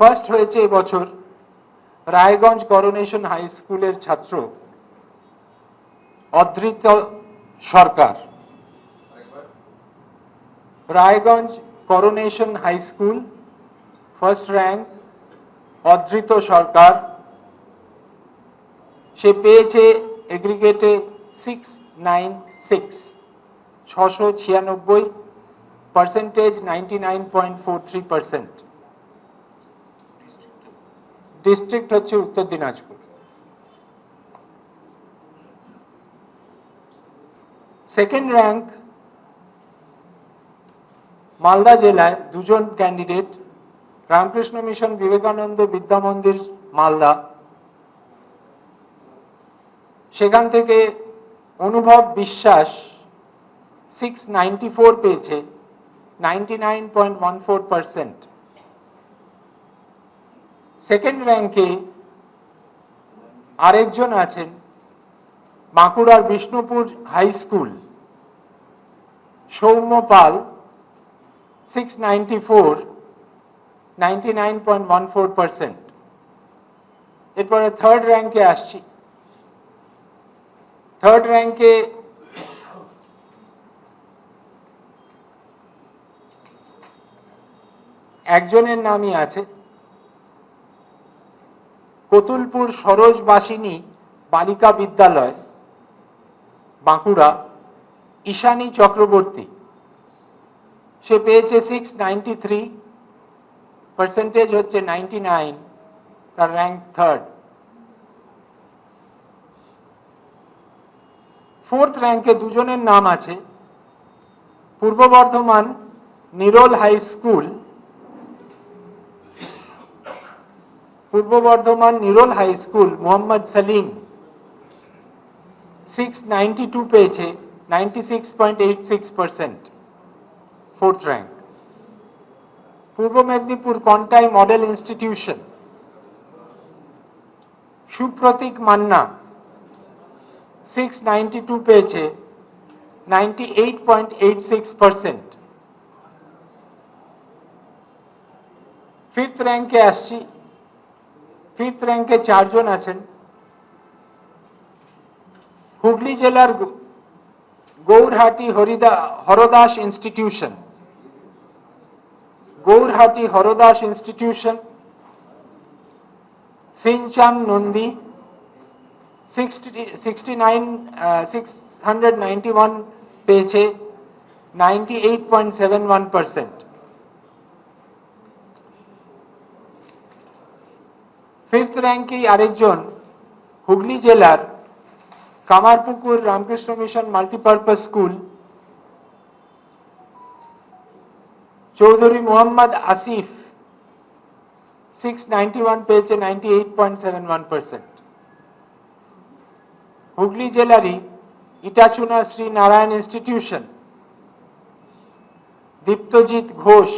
First হয়েছে এবছর Raiganj Coronation High স্কুলের ছাত্র Adhrito Sarkar. Raiganj Coronation High School first rank Adhrito Sarkar. সে পেয়েছে এগ্রিগেটে 696, পার্সেন্টেজ 99.43%। ডিস্ট্রিক্ট হচ্ছে উত্তর দিনাজপুর। সেকেন্ড র্যাঙ্ক মালদা জেলায় দুজন ক্যান্ডিডেট, রামকৃষ্ণ মিশন বিবেকানন্দ বিদ্যা মন্দির মালদা, সেখান থেকে অনুভব বিশ্বাস 694 পেয়েছে, 99.14%। সেকেন্ড র্যাঙ্কে আরেকজন আছেন বাঁকুড়ার বিষ্ণুপুর হাই স্কুল, সৌম্য পাল 694, 99.14%। এরপরে থার্ড র্যাঙ্কে আসছি। থার্ড র্যাঙ্কে একজনের নামই আছে কতুলপুর সরোজবাসিনী বালিকা বিদ্যালয় বাঁকুড়া, ঈশানী চক্রবর্তী। সে পেয়েছে 693, পার্সেন্টেজ হচ্ছে 99, তার র্যাঙ্ক থার্ড। ফোর্থ র্যাঙ্কে দুজনের নাম আছে পূর্ব বর্ধমান নিরোল হাই স্কুল, পূর্ব বর্ধমান নিরোল হাই স্কুল মোহাম্মদ সালিম 692 পেয়েছে, 96.86%, ফোর্থ র্যাঙ্ক। পূর্ব মেদিনীপুর কন্টাই মডেল ইনস্টিটিউশন সুপ্রতীক মান্না 692 পেয়েছে, 98.86%। ফিফথ র্যাঙ্কে আসছি। ফিফথ র্যাঙ্কে চারজন আছেন হুগলি জেলার Gourhati Hardas institution, Gourhati Hardas institution Shinchan Nandi 691 পেয়েছে, 98.71%। ফিফথ র্যাঙ্কে আরেকজন হুগলি জেলার Kamarpukur Ramakrishna mission multipurpose school Chowdhury Mohammad Asif 691 পেয়েছে, 98.71%। হুগলি জেলারই ইটাচুনা শ্রী নারায়ণ ইনস্টিটিউশন দীপ্তজিৎ ঘোষ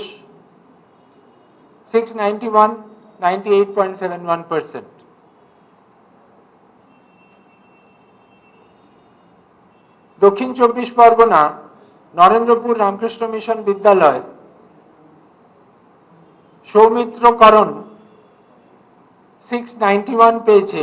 691, 98.71%। দক্ষিণ চব্বিশ পরগনা নরেন্দ্রপুর রামকৃষ্ণ মিশন বিদ্যালয় সৌমিত্র করণ 691 পেয়েছে,